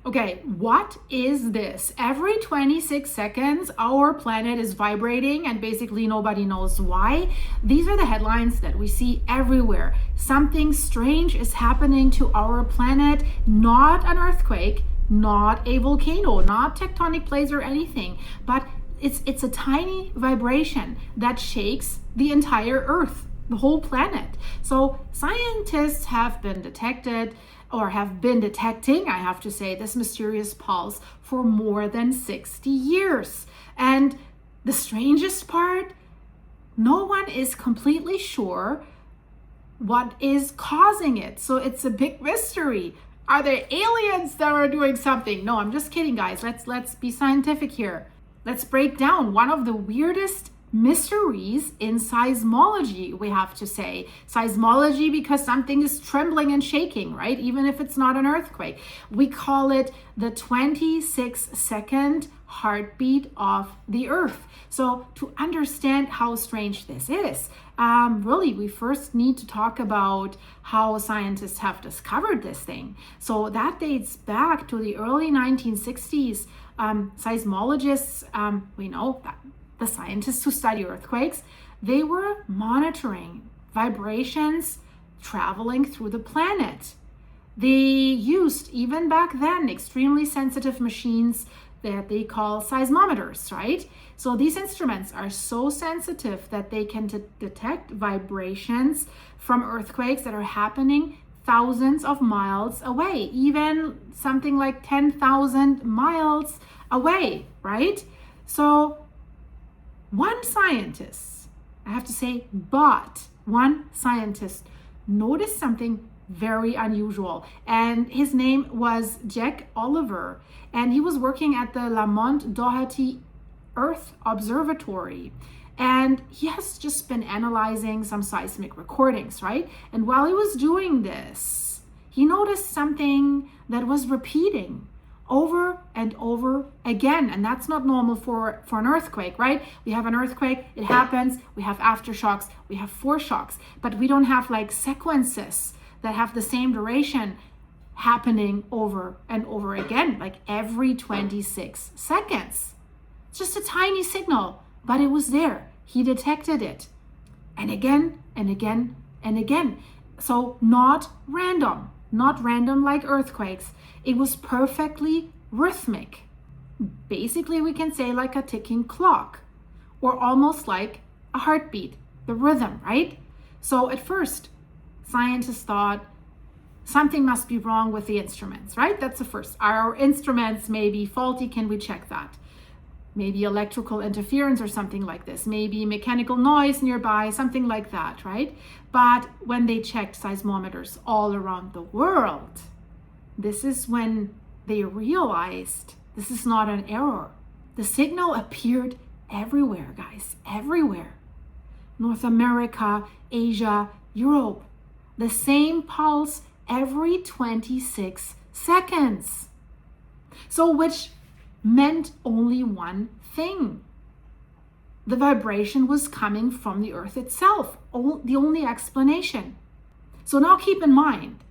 Okay, what is this? Every 26 seconds, our planet is vibrating and basically nobody knows why. These are the headlines that we see everywhere. Something strange is happening to our planet, not an earthquake, not a volcano, not tectonic plates or anything, but it's a tiny vibration that shakes the entire Earth, the whole planet. So scientists have been detecting, I have to say, this mysterious pulse for more than 60 years. And the strangest part, no one is completely sure what is causing it. So it's a big mystery. Are there aliens that are doing something? No, I'm just kidding, guys. Let's be scientific here. Let's break down one of the weirdest mysteries in seismology, we have to say. Seismology because something is trembling and shaking, right? Even if it's not an earthquake. We call it the 26-second heartbeat of the Earth. So to understand how strange this is, really, we first need to talk about how scientists have discovered this thing. So that dates back to the early 1960s. Seismologists, we know that the scientists who study earthquakes, they were monitoring vibrations traveling through the planet. They used, even back then, extremely sensitive machines that they call seismometers, right? So these instruments are so sensitive that they can detect vibrations from earthquakes that are happening thousands of miles away, even something like 10,000 miles away, right? So one scientist, I have to say, but one scientist noticed something very unusual, and his name was Jack Oliver, and he was working at the Lamont Doherty Earth Observatory, and he has just been analyzing some seismic recordings, right? And while he was doing this, he noticed something that was repeating over and over again. And that's not normal for an earthquake, right? We have an earthquake, it happens, we have aftershocks, we have foreshocks, but we don't have like sequences that have the same duration happening over and over again, like every 26 seconds. It's just a tiny signal, but it was there. He detected it. And again, and again, and again. So not random like earthquakes. It was perfectly rhythmic. Basically, we can say like a ticking clock, or almost like a heartbeat, the rhythm, right? So at first, scientists thought something must be wrong with the instruments, right? That's the first. Our instruments may be faulty. Can we check that? Maybe electrical interference or something like this. Maybe mechanical noise nearby, something like that, right? But when they checked seismometers all around the world, this is when they realized this is not an error. The signal appeared everywhere, guys, everywhere. North America, Asia, Europe. The same pulse every 26 seconds. So which meant only one thing. The vibration was coming from the Earth itself, the only explanation. So now keep in mind,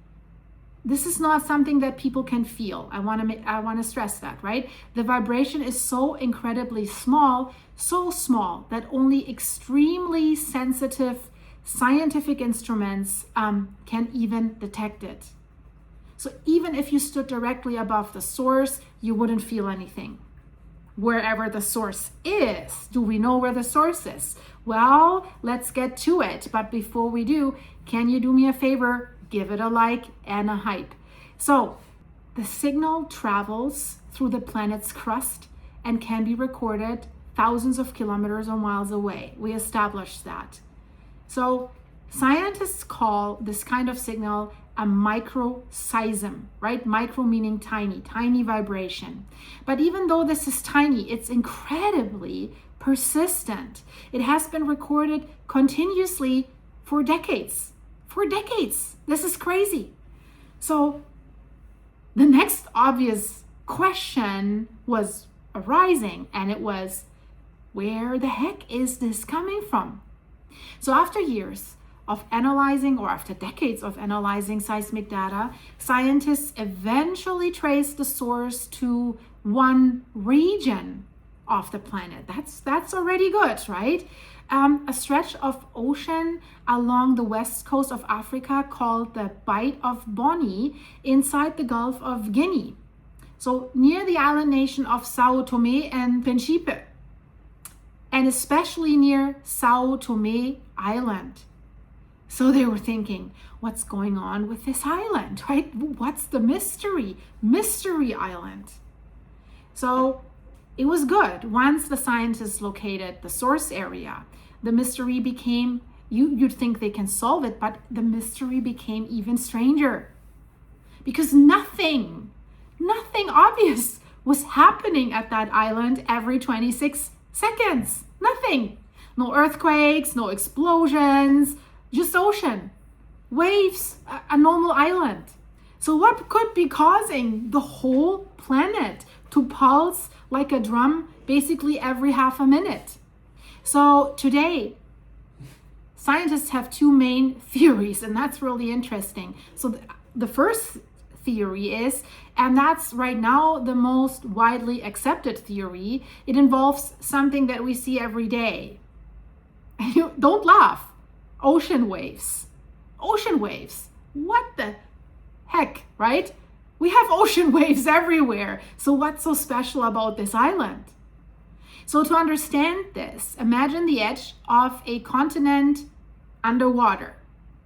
this is not something that people can feel. I want to stress that, right? The vibration is so incredibly small, so small that only extremely sensitive scientific instruments can even detect it. So even if you stood directly above the source, you wouldn't feel anything. Wherever the source is, do we know where the source is? Well, let's get to it. But before we do, can you do me a favor? Give it a like and a hype. So the signal travels through the planet's crust and can be recorded thousands of kilometers or miles away. We established that. So scientists call this kind of signal a microseism, right? Micro meaning tiny, tiny vibration. But even though this is tiny, it's incredibly persistent. It has been recorded continuously for decades. For decades. This is crazy. So the next obvious question was arising, and it was, where the heck is this coming from? So after years of analyzing, or after decades of analyzing seismic data, scientists eventually traced the source to one region of the planet. That's already good, right? A stretch of ocean along the west coast of Africa called the Bight of Bonny inside the Gulf of Guinea. So near the island nation of Sao Tome and Principe, and especially near Sao Tome Island. So they were thinking, what's going on with this island, right? What's the mystery? Mystery island. So it was good. Once the scientists located the source area, the mystery became, you'd think they can solve it, but the mystery became even stranger. Because nothing obvious was happening at that island every 26 seconds. Nothing. No earthquakes, no explosions, just ocean, waves, a normal island. So what could be causing the whole planet to pulse like a drum basically every half a minute? So today, scientists have two main theories, and that's really interesting. So the first theory is, and that's right now the most widely accepted theory, it involves something that we see every day. And you don't laugh. Ocean waves. Ocean waves. What the heck, right? We have ocean waves everywhere. So what's so special about this island? So to understand this, imagine the edge of a continent underwater.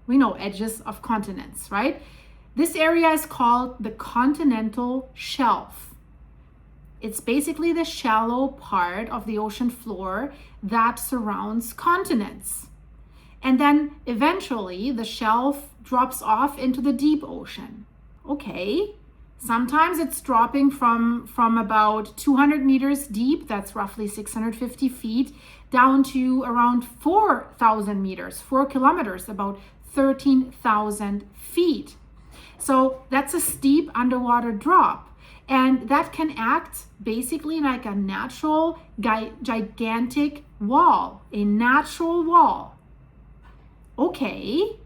We know edges of continents, right? This area is called the continental shelf. It's basically the shallow part of the ocean floor that surrounds continents. And then eventually the shelf drops off into the deep ocean. Okay, sometimes it's dropping from about 200 meters deep, that's roughly 650 feet, down to around 4,000 meters, 4 kilometers, about 13,000 feet. So that's a steep underwater drop. And that can act basically like a natural gigantic wall, a natural wall. Okay,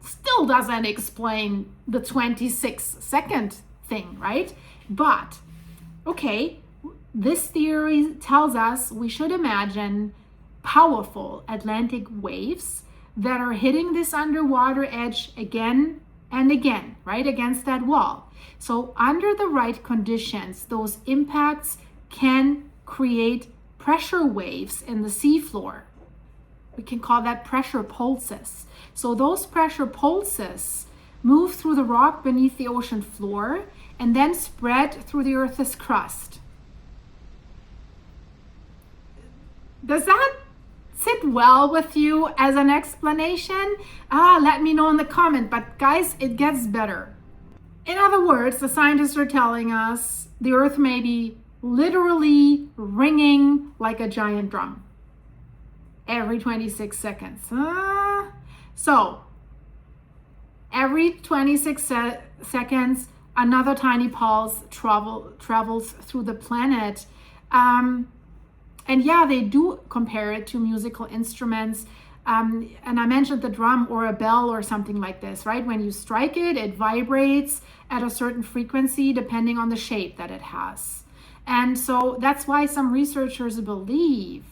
still doesn't explain the 26-second thing, right? But, okay, this theory tells us we should imagine powerful Atlantic waves that are hitting this underwater edge again and again, right, against that wall. So under the right conditions, those impacts can create pressure waves in the seafloor. We can call that pressure pulses. So those pressure pulses move through the rock beneath the ocean floor and then spread through the Earth's crust. Does that sit well with you as an explanation? Let me know in the comment. But guys, it gets better. In other words, the scientists are telling us the Earth may be literally ringing like a giant drum every 26 seconds. So every 26 seconds, another tiny pulse travels through the planet. And yeah, they do compare it to musical instruments. And I mentioned the drum or a bell or something like this, right? When you strike it, it vibrates at a certain frequency depending on the shape that it has. And so that's why some researchers believe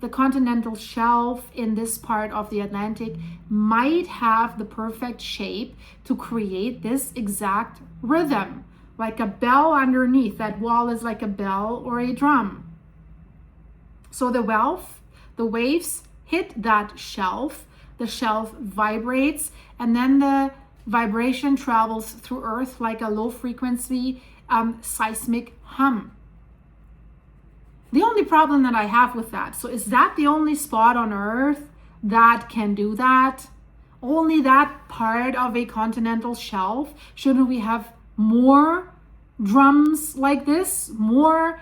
the continental shelf in this part of the Atlantic might have the perfect shape to create this exact rhythm, like a bell underneath. That wall is like a bell or a drum. So the waves hit that shelf, the shelf vibrates, and then the vibration travels through Earth like a low frequency seismic hum. The only problem that I have with that, so is that the only spot on Earth that can do that? Only that part of a continental shelf? Shouldn't we have more drums like this? More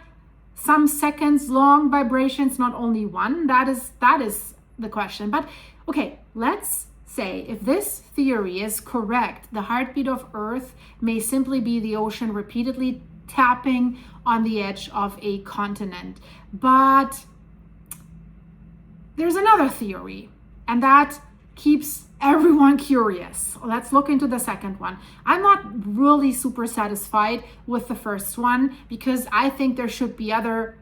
some seconds long vibrations, not only one? That is the question. But okay, let's say if this theory is correct, the heartbeat of Earth may simply be the ocean repeatedly tapping on the edge of a continent. But there's another theory, and that keeps everyone curious. Let's look into the second one. I'm not really super satisfied with the first one because I think there should be other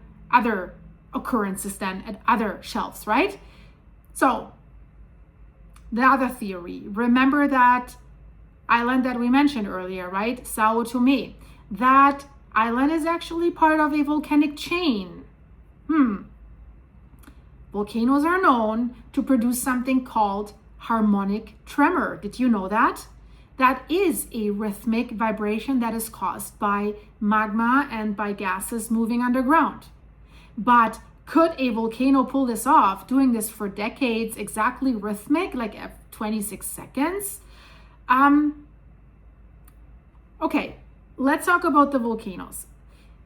occurrences then at other shelves, right? So the other theory, remember that island that we mentioned earlier, right? Sao Tome. That island is actually part of a volcanic chain. Volcanoes are known to produce something called harmonic tremor. Did you know that? That is a rhythmic vibration that is caused by magma and by gases moving underground. But could a volcano pull this off, doing this for decades, exactly rhythmic, like 26 seconds? Okay, let's talk about the volcanoes.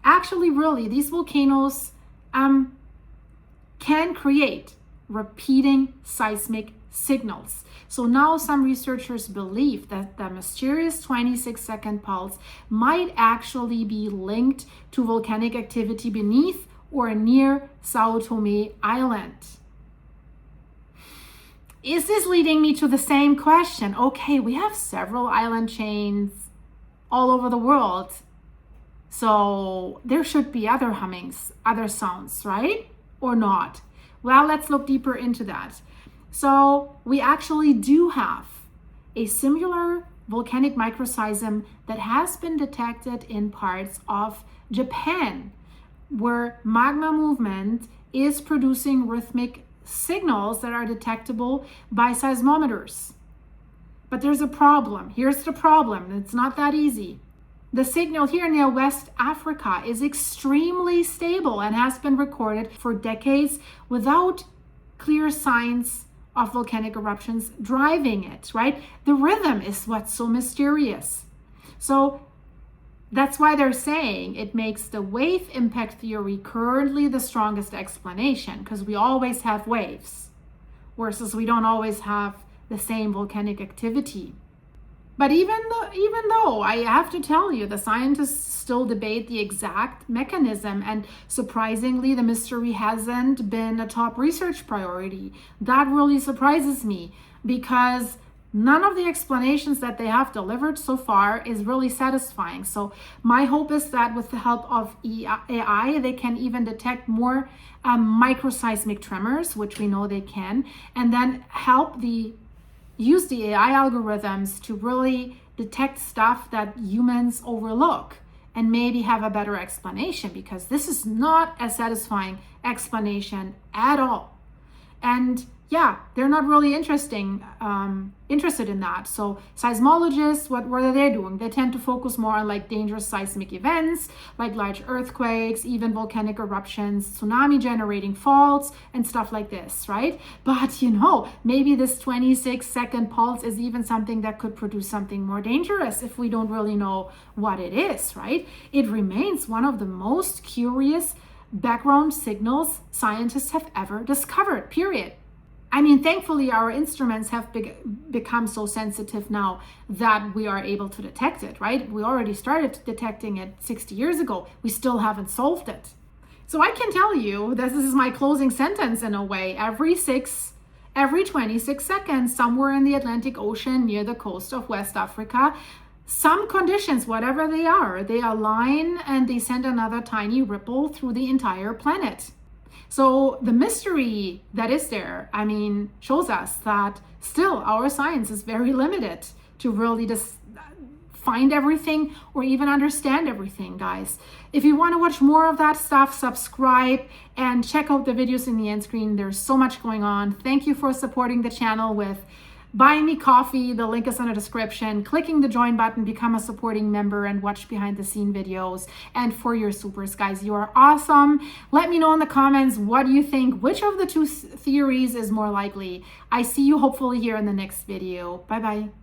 Actually, really, these volcanoes can create repeating seismic signals. So now some researchers believe that the mysterious 26-second pulse might actually be linked to volcanic activity beneath or near Sao Tome Island. Is this leading me to the same question? Okay, we have several island chains all over the world. So there should be other hummings, other sounds, right? Or not? Well, let's look deeper into that. So we actually do have a similar volcanic microseism that has been detected in parts of Japan, where magma movement is producing rhythmic signals that are detectable by seismometers. But there's a problem. Here's the problem. It's not that easy. The signal here near West Africa is extremely stable and has been recorded for decades without clear signs of volcanic eruptions driving it, right? The rhythm is what's so mysterious. So that's why they're saying it makes the wave impact theory currently the strongest explanation, because we always have waves, versus we don't always have the same volcanic activity. But even though I have to tell you, the scientists still debate the exact mechanism, and surprisingly, the mystery hasn't been a top research priority. That really surprises me, because none of the explanations that they have delivered so far is really satisfying. So my hope is that with the help of AI, they can even detect more microseismic tremors, which we know they can, and then use the AI algorithms to really detect stuff that humans overlook and maybe have a better explanation, because this is not a satisfying explanation at all. And yeah, they're not really interested in that. So seismologists, what are they doing? They tend to focus more on like dangerous seismic events, like large earthquakes, even volcanic eruptions, tsunami generating faults, and stuff like this, right? But maybe this 26-second pulse is even something that could produce something more dangerous if we don't really know what it is, right? It remains one of the most curious background signals scientists have ever discovered, period. I mean, thankfully, our instruments have become so sensitive now that we are able to detect it, right? We already started detecting it 60 years ago. We still haven't solved it. So I can tell you, this is my closing sentence in a way, every 26 seconds, somewhere in the Atlantic Ocean near the coast of West Africa, some conditions, whatever they are, they align and they send another tiny ripple through the entire planet. So the mystery that is there, shows us that still our science is very limited to really just find everything or even understand everything, guys. If you want to watch more of that stuff, subscribe and check out the videos in the end screen. There's so much going on. Thank you for supporting the channel with buying me coffee. The link is in the description. Clicking the join button, become a supporting member and watch behind the scene videos. And for your supers, guys, you are awesome. Let me know in the comments, what do you think? Which of the two theories is more likely? I see you hopefully here in the next video. Bye-bye.